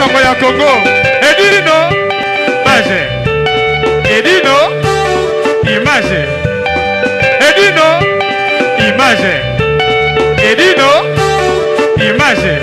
sango ya Congo edino image edino image edino image edino image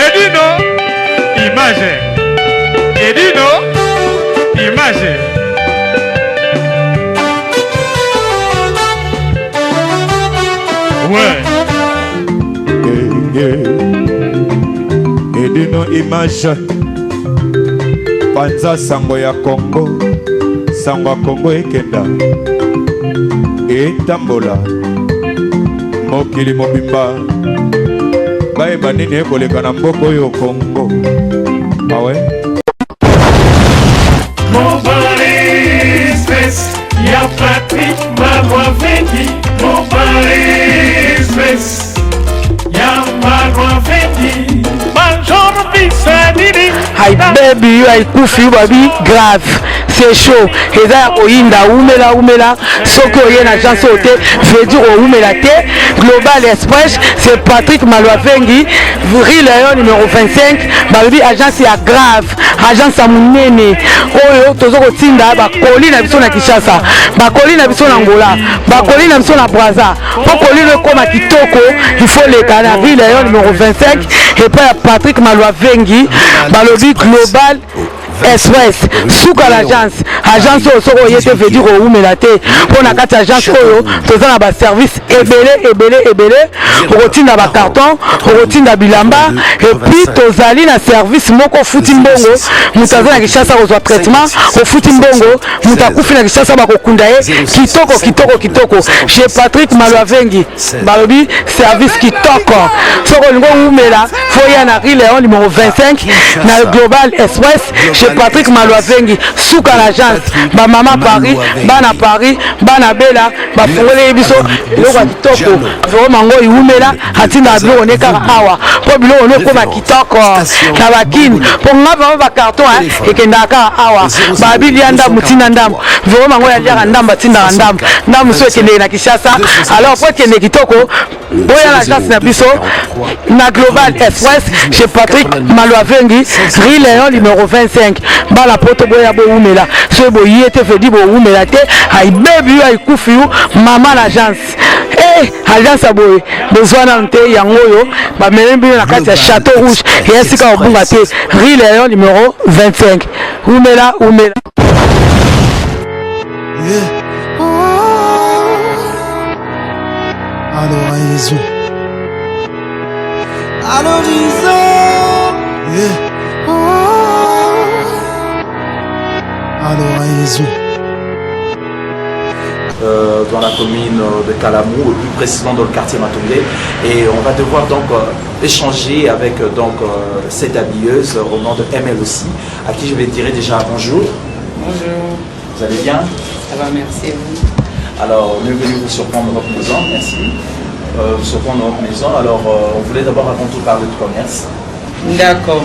edino image edino image ouais edino image panza sango ya Congo sango ya Congo ekenda etambola mokili mobimba bayeba nini ekoleka na mboka oyo Congo awe ya Patrick Malwavendi I baby you I kufi baby grave c'est chaud et ça oyinda umela soki oyena agence ote veut dire umela te Global Express c'est Patrick Malwavengi Rue Lion numéro 25 baby agence ya grave agence ya munene oyo tozoko tinda ba koli na biso na Kinshasa ba koli na biso na Angola ba koli na biso na Brazza po koli le koma kitoko il faut le kana Rue Lion numéro 25 et puis Patrick Malwavengi balobi Global Express souka l'agence soko yete veut dire oumela te pona kati agence oyo tozana ba service ebele okotinda ba carton okotinda bilamba et puis tozali na service moko futi mbongo mutaza na Kinshasa kozwa traitement au futi mbongo mutakufi na Kinshasa bakokunda ye kitoko chez Patrick Malwavengi balobi service kitoko soko lingo oumela foya na Rue Lion numéro 25 na Global Express chez Patrick Malwavengi souka l'agence ba mama Paris bana bela ba fongole biso loko kitoko vraiment ngo iumela hatina bilo oneka awa po bilo oneko ba kitoko na bakini po ngaba ba carton ekenda ka awa ba bilianda mutina ndam vraiment ngo ya ndamba tinda ndam so ekende na Kinshasa alors po ekende kitoko boya l'agence na biso na Global Express chez Patrick Malwavengi Rue Lion numéro 25 bala poto boya bo umela so bo yete fedi bo umela te ay baby ay kufi mama l'agence agence aboye besoin nante yango yo ba melembi na kati ya Château Rouge et esika obunga te Rue Lion numéro 25 umela à l'horizon dans la commune de Kalamou, plus précisément dans le quartier Matongé, et on va devoir donc échanger avec cette habilleuse au nom de ML aussi, à qui je vais dire déjà bonjour. Bonjour. Vous allez bien? Ça va, merci. Alors, bienvenue vous surprendre notre maison, merci. Vous surprendre notre maison. Alors, on voulait d'abord avant tout parler de commerce. D'accord.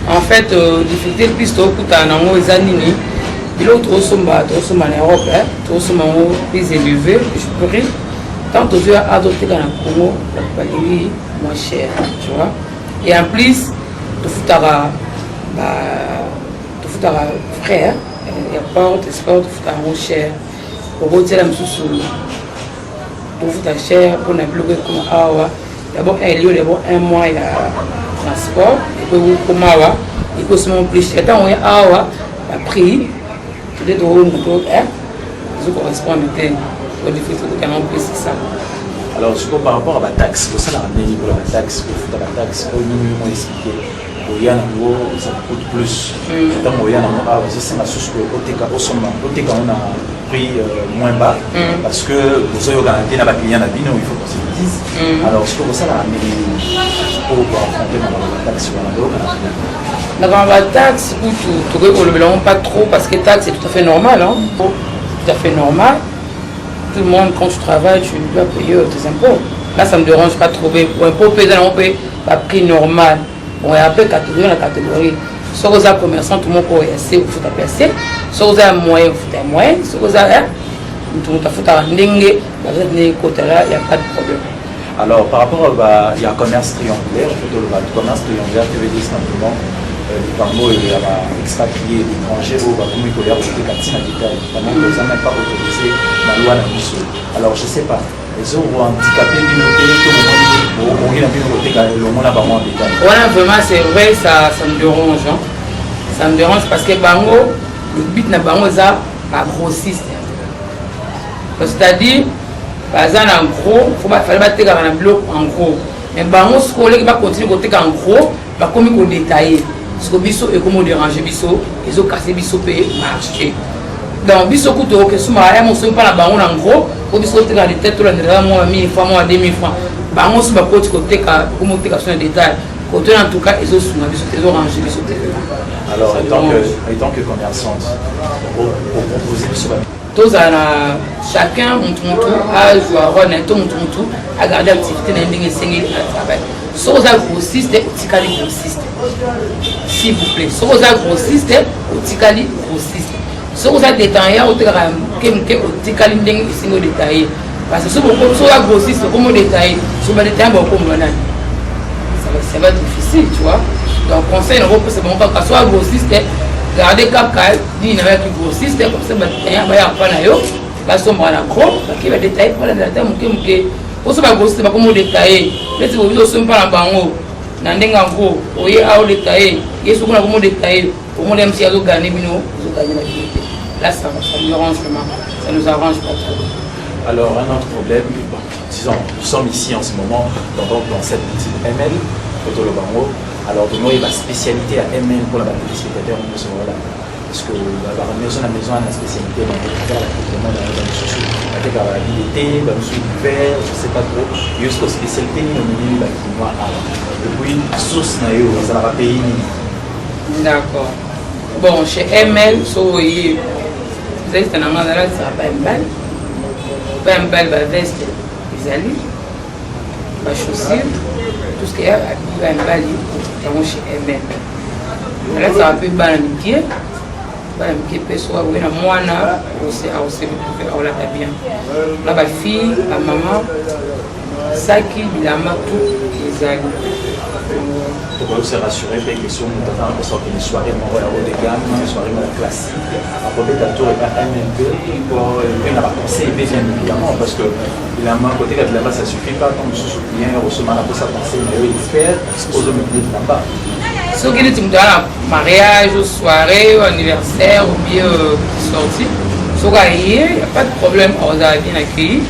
En fait, difficulté le pisto kuta na ngo ezanini. Bilo trosomba en Europe, trosomba plus élevé, je prie. Tant aux yeux adopté dans le Congo, la palérie moins cher, tu vois. Et en plus, tu foutara frère, il y a pas de sport, tu foutara moins cher. Pour retirer la moussou, tu foutara cher pour ne plus comme awa. D'abord, un mois il y a transport, et puis comme awa, il faut se monter plus cher. Tant on est awa, la prix. Peut-être que ça correspond à mes thèmes. C'est ça. Alors, par rapport à la taxe, ça la taxe, la taxe, nous expliquer. Ça coûte plus. Dans c'est ma source on a pris moins bas parce que vous avez garanti la client il faut qu'on se le dise. Alors, ce que ça la pour affronter la taxe la taxe, tu ne pas trop parce que taxe c'est tout à fait normal. Hein? Tout à fait normal. Tout le monde, quand tu travailles, tu dois payer tes impôts. Là, ça ne me dérange pas trop. Pour impôt paysan, on paye pas prix normal. On est un peu catégorie la catégorie. Si vous êtes commerçant, tout le monde peut assez, vous faut passer. Si vous êtes moyen, vous faites moyen. Si vous êtes tout le monde faut faire il n'y a pas de problème. Alors, par rapport il y a un commerce triangulaire, le commerce triangulaire, tu veux dire simplement likambo oyo ya baexpatrié étranger oyo bakomi koya koteka ntina détail pendant que eza même pas autorisé na loi na biso. Alors je sais pas ezohandicapé bino te to momoni okoki na bino koteka elongo na bango en détail. Voilà, vraiment c'est vrai, ça me dérange, hein. Ça me dérange parce que bango le but na bango eza ba grossiste, c'est-à-dire baza en gros faut pas fallait bateka na bloc en gros, mais bango scolaire qui va continuer koteka en gros ba komi ko détailler parce que biso et comment déranger biso ils ont cassé biso payer marché. Donc biso kuto ke suma ya mo so pas na bango en gros ko biso teka de tête to la ndela mo 1000 francs mo 2000 francs bango so ba koti koteka comme teka sur un détail côté en tout cas ils ont suma biso ils ont rangé biso. Alors étant que commerçante pour proposer biso ba tous chacun montre à jouer tout à garder l'activité dans une single travail. Si vous avez grossiste, vous grossiste. S'il vous plaît. Si vous avez grossiste, vous grossiste. Si vous avez détaillant, vous avez single détaillé. Parce que si vous avez grossiste, comment détailler? Si vous avez détaillé, ça va être difficile, tu vois. Donc, conseil, c'est bon quand vous avez grossiste. Gardez cap ni na qui grossiste comme ça ba ya pa na yo ba so mwana gros qui va détailler pour la data muke pour ça ba grossiste ba comme détailler les vous so pas na bango na ndenga ngo oye a détailler yeso kuna comme détailler au monde MC azo gagner bino zo gagner la vie là ça me dérange vraiment ça nous arrange pas trop. Alors un autre problème, bon, disons nous sommes ici en ce moment dans cette petite ML Photo le Bango. Alors, de nous, il y a la spécialité à ML pour la téléspectateur, on peut se voir là. Parce que la maison a la spécialité, dans les sociaux. Avec la l'habilité, dans le l'hiver, je ne sais pas trop. Il y a une spécialité, il y a une qui moi. Et puis, source, ça va payer. D'accord. Bon, chez ML, vous avez un amant là, ça va pas un bal. Pas un bal, la veste, les alliés, la chaussure, tout ce qu'il y a, un bal. Chez ML. Là, ça va plus bas dans pied. Bas dans pied, soit oui, na moi na, aussi la bien. Là, ma fille, ma maman, Saki, Bilama, tout les amis. Pour se rassurer, les questions, notamment pour sortir des soirées haut de gamme, des soirées classiques. Après, tu as tout le MLB, pour une pensée, bien évidemment, parce que Bilama, côté de là-bas, ça ne suffit pas, comme je me souviens, au sommet, pour sa pensée, mais il fait, aux hommes de là-bas. Ce qui est un mariage, soirée, anniversaire ou bien sortie, il n'y a pas de problème, on a bien accueilli.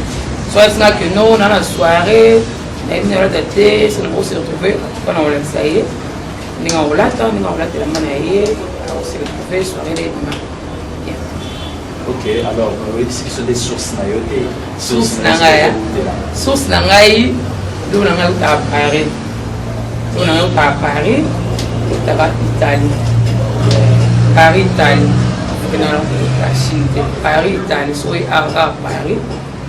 Soit que nous, on a la soirée, on a la tête, c'est on s'est retrouvé, on a la soirée, on a la manière, on s'est retrouvé, soirée des demain. Ok, alors, oui, ce sont des sources naïoté. Sources naïoté. Sources naïoté, nous on a à Paris. Nous on a à Paris. Italie. Paris, Italie. Paris, Italie. Soit à Paris,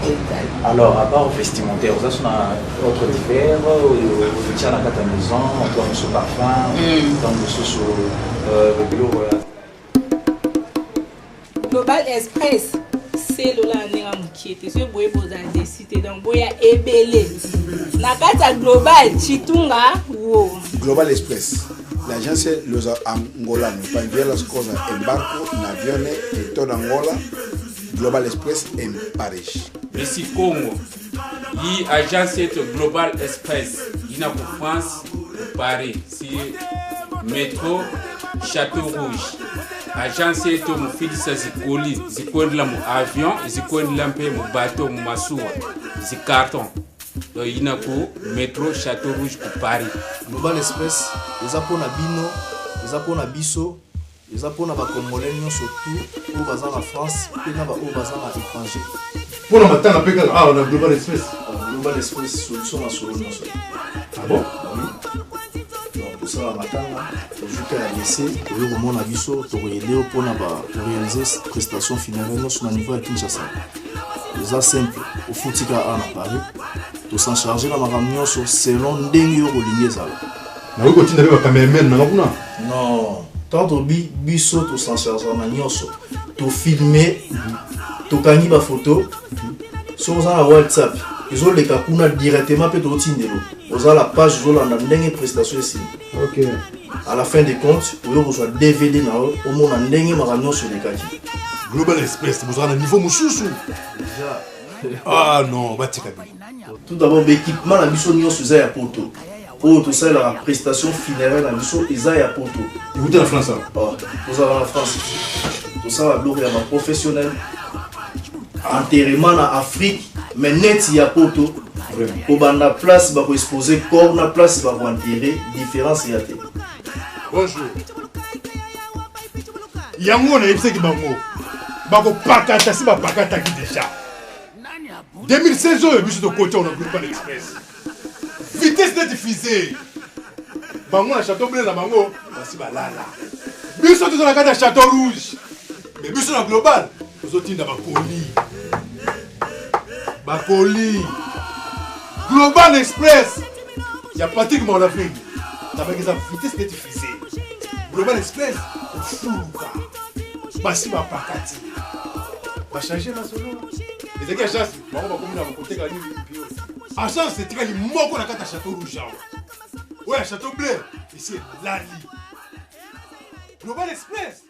Italie. Alors, à part au vestimentaire, vous avez autre divers, vous tirez dans la maison, on doit nous parfum, on doit nous le bureau. Global Express, c'est le landing à Moukiete. C'est boye boza décidé donc boya ebele. Nakata Global Chitunga wo. Global Express. L'agence Los Angola, nous pas envier las cosas en barco, en avión y todo Angola. Global Express en Paris. Ici Congo. Y agence Global Express. Il y a pour France, pour Paris. Si métro Château Rouge. Agence yetu mufilisa zikoli zikwendela mu avion zikwendela mpe mu bateau mu masuwa zikarton donc ina ku métro Château Rouge pour Paris. Global Express eza pona bino eza pona biso eza pona ba congolais surtout au bazar en France pe na ba au bazar à l'étranger. Pona matanga pe kala on a Global Express. Global Express solution na solo non seul. Ah bon? Oui. Donc ça va matanga jusqu'à la lycée pour le moment na biso to aider pour réaliser prestation finale sur le niveau à Kinshasa. C'est simple au foutika à Paris to s'en charger la makamio sur selon ndenge yo kolingi ezala. Na ko tinda ba cameraman na kuna? Non, tant biso to s'en charger na nyonso to filmer to kangi ba photo sur WhatsApp ils ont les kakuna directement peut être tindelo aux la page ils ont la ndenge prestation ici OK à la fin des comptes vous reçoit DVD na au monde ndenge makamyo sur les kaki Global Express vous avez un niveau mususu ah non batika tout d'abord l'équipement la mission nyonso eza ya poto pour tout ça la prestation funéraire la mission eza ya poto vous êtes en France vous avez en France tout ça la gloire ya professionnel enterrement en Afrique mais net ya poto pour banda place ba ko exposer corps na place ba ko enterrer différence ya té bonjour yango na yebisaki bango bako pakata si ba pakata ki déjà 2016 oyo biso tokotia on a Global Express vitesse de diffusée bango na château bleu na bango basi balala biso toza na kati ya château rouge mais biso na global tozotinda bakoli Global Express ya Patrick Mondafring avec sa vitesse de diffusée Global Express fuluka basi bapakati bachange na solo ezaki agence bango bakomi na bakoteka nini bio agence etikali moko na kati ya château rouge awa oyo ya château bleu esi elali Global Express